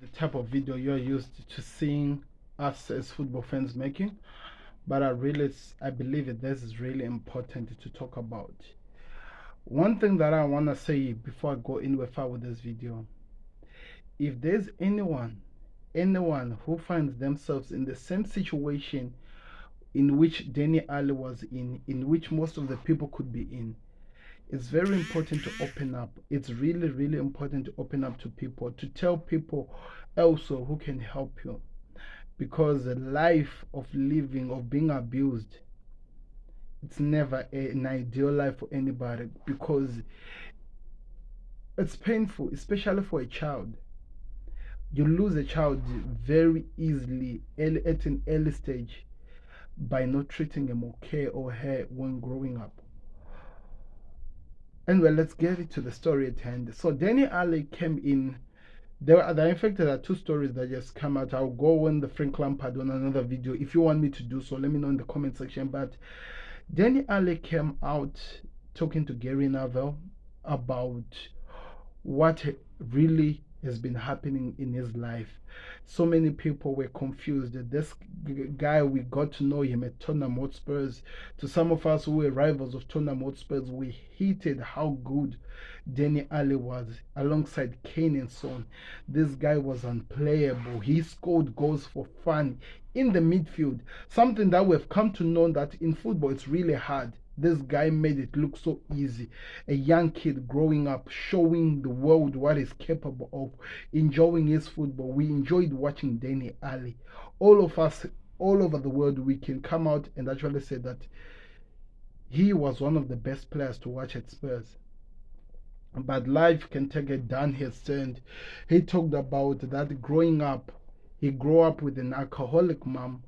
the type of video you're used to seeing us as football fans making, but I believe that this is really important to talk about. One thing that I want to say before I go in with far with this video, if there's anyone who finds themselves in the same situation in which Alli was in which most of the people could be in, it's very important to open up. It's really, really important to open up to people, to tell people also who can help you. Because the life of living, of being abused, it's never an ideal life for anybody because it's painful, especially for a child. You lose a child very easily at an early stage by not treating him okay or her when growing up. Anyway, let's get into the story at hand. So Alli came in. In fact, there are two stories that just come out. I'll go on the Frank Lampard on another video. If you want me to do so, let me know in the comment section. But Alli came out talking to Gary Neville about what really has been happening in his life. So many people were confused. This guy, we got to know him at Tottenham Hotspurs. To some of us who were rivals of Tottenham Hotspurs, we hated how good Alli was alongside Kane and Son. This guy was unplayable. He scored goals for fun in the midfield. Something that we've come to know that in football it's really hard. This guy made it look so easy. A young kid growing up, showing the world what he's capable of, enjoying his football. We enjoyed watching Alli. All of us, all over the world, we can come out and actually say that he was one of the best players to watch at Spurs. But life can take a downhill turn. He talked about that growing up, he grew up with an alcoholic mom.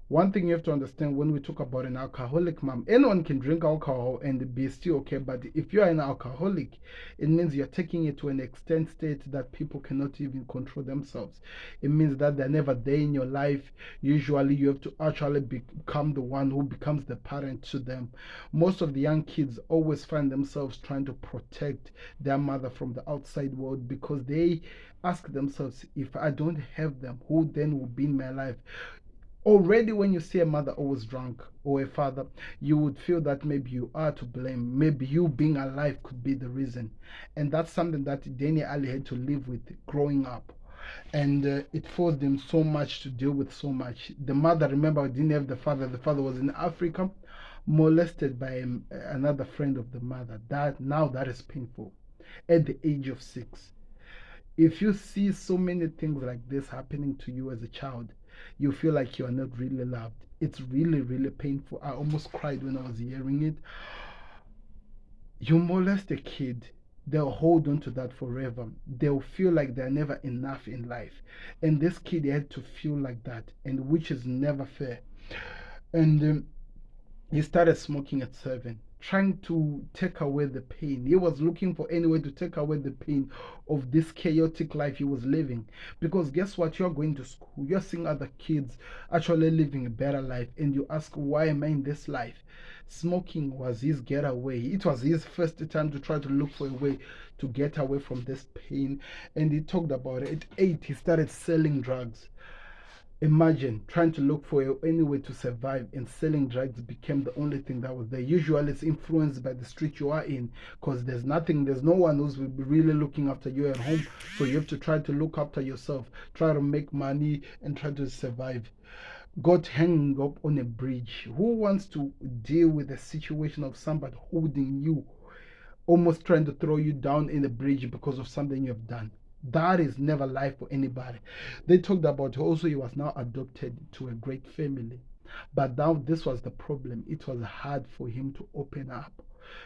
One thing you have to understand when we talk about an alcoholic mom, anyone can drink alcohol and be still okay, but if you are an alcoholic, it means you're taking it to an extent state that people cannot even control themselves. It means that they're never there in your life. Usually you have to actually become the one who becomes the parent to them. Most of the young kids always find themselves trying to protect their mother from the outside world because they ask themselves, if I don't have them, who then will be in my life? Already when you see a mother always drunk or a father, you would feel that maybe you are to blame. Maybe you being alive could be the reason. And that's something that Alli had to live with growing up. And it forced him so much to deal with so much. The mother, remember, didn't have the father. The father was in Africa, molested by another friend of the mother. That is painful at the age of 6. If you see so many things like this happening to you as a child, you feel like you are not really loved. It's really, really painful. I almost cried when I was hearing it. You molest a kid, they'll hold on to that forever. They'll feel like they're never enough in life. And this kid had to feel like that, and which is never fair. And he started smoking at 7, trying to take away the pain. He was looking for any way to take away the pain of this chaotic life he was living. Because guess what? You're going to school, you're seeing other kids actually living a better life, and you ask, why am I in this life? Smoking was his getaway. It was his first time to try to look for a way to get away from this pain. And he talked about it. At 8, he started selling drugs. Imagine trying to look for any way to survive, and selling drugs became the only thing that was there. Usually it's influenced by the street you are in, because there's no one who's really looking after you at home. So you have to try to look after yourself, try to make money and try to survive. Got hanging up on a bridge. Who wants to deal with the situation of somebody holding you, almost trying to throw you down in a bridge because of something you've done? That is never life for anybody. They talked about also he was now adopted to a great family. But now this was the problem. It was hard for him to open up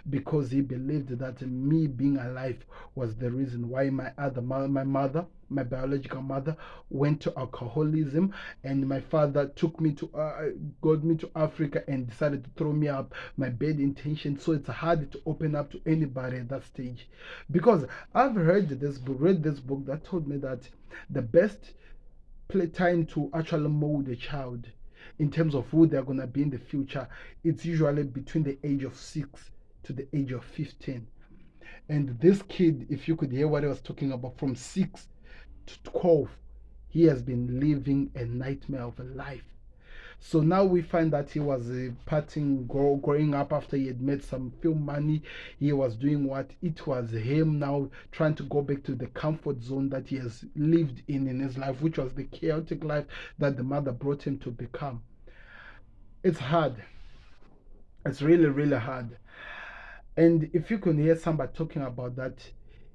because he believed that me being alive was the reason why my mother, my biological mother, went to alcoholism, and my father got me to Africa and decided to throw me up my bad intention. So it's hard to open up to anybody at that stage, because I've read this book that told me that the best play time to actually mold a child in terms of who they're going to be in the future, it's usually between the age of 6 to the age of 15. And this kid, if you could hear what I was talking about, from 6 to 12, he has been living a nightmare of a life. So now we find that he was partying, growing up after he had made some film money. He was doing what? It was him now trying to go back to the comfort zone that he has lived in his life, which was the chaotic life that the mother brought him to become. It's hard. It's really, really hard. And if you can hear somebody talking about that,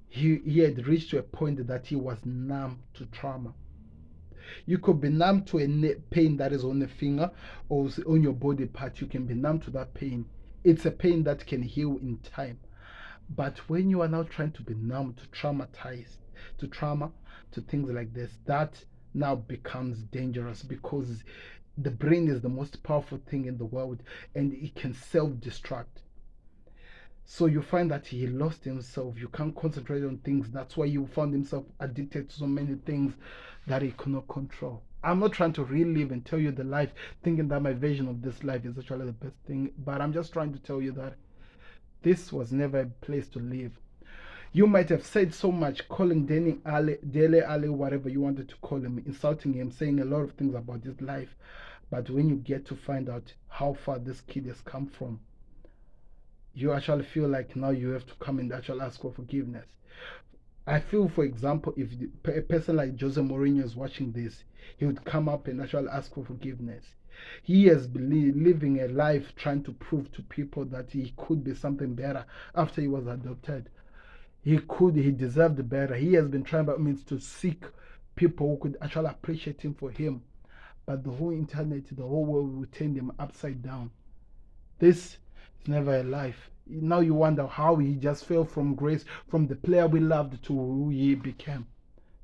he had reached to a point that he was numb to trauma. You could be numb to a pain that is on the finger or on your body part. You can be numb to that pain. It's a pain that can heal in time. But when you are now trying to be numb to traumatized, to trauma, to things like this, that now becomes dangerous because the brain is the most powerful thing in the world and it can self destruct. So you find that he lost himself. You can't concentrate on things. That's why you found himself addicted to so many things that he cannot control. I'm not trying to relive and tell you the life, thinking that my version of this life is actually the best thing, but I'm just trying to tell you that this was never a place to live. You might have said so much, calling Dele Alli, whatever you wanted to call him, insulting him, saying a lot of things about his life. But when you get to find out how far this kid has come from, you actually feel like now you have to come and actually ask for forgiveness. I feel, for example, if a person like Jose Mourinho is watching this, he would come up and actually ask for forgiveness. He has been living a life trying to prove to people that he could be something better after he was adopted. He deserved better. He has been trying by means to seek people who could actually appreciate him for him. But the whole internet, the whole world will turn him upside down. This is never a life. Now you wonder how he just fell from grace, from the player we loved to who he became.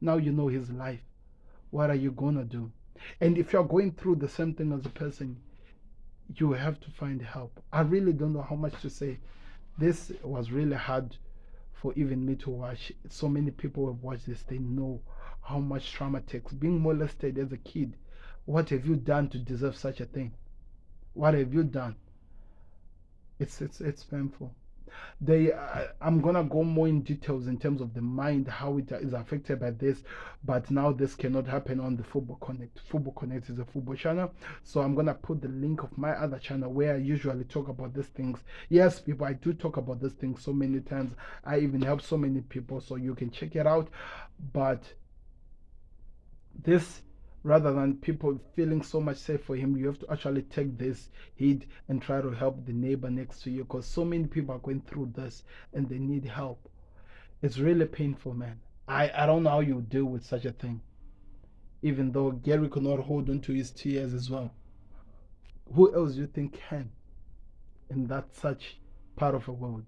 Now you know his life. What are you gonna do? And if you're going through the same thing as a person, you have to find help. I really don't know how much to say. This was really hard for even me to watch. So many people have watched this. They know how much trauma takes. Being molested as a kid. What have you done to deserve such a thing? What have you done? It's painful. I'm gonna go more in details in terms of the mind, how it is affected by this, but now this cannot happen on the Football Connect. Football Connect is a football channel, so I'm gonna put the link of my other channel where I usually talk about these things. Yes, people, I do talk about these things so many times. I even help so many people, so you can check it out. But this, rather than people feeling so much safe for him, you have to actually take this heat and try to help the neighbor next to you, because so many people are going through this and they need help. It's really painful, man. I don't know how you deal with such a thing, even though Gary could not hold on to his tears as well. Who else do you think can in that such part of the world?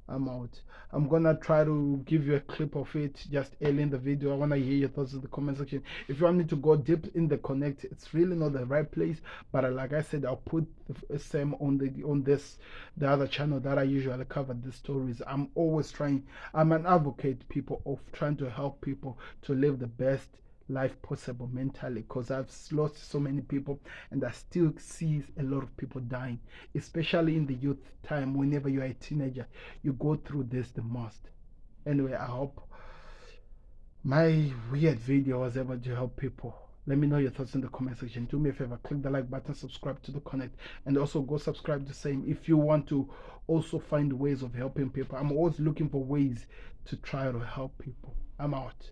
I'm out. I'm gonna try to give you a clip of it just early in the video. I wanna hear your thoughts in the comment section. If you want me to go deep in the connect, it's really not the right place. But like I said, I'll put the same on the other channel that I usually cover the stories. I'm always trying. I'm an advocate, people, of trying to help people to live the best life possible mentally, because I've lost so many people and I still see a lot of people dying, especially in the youth time. Whenever you're a teenager, you go through this the most. Anyway, I hope my weird video was able to help people. Let me know your thoughts in the comment section. Do me a favor, click the like button, subscribe to the connect, and also go subscribe the same if you want to also find ways of helping people. I'm always looking for ways to try to help people. I'm out.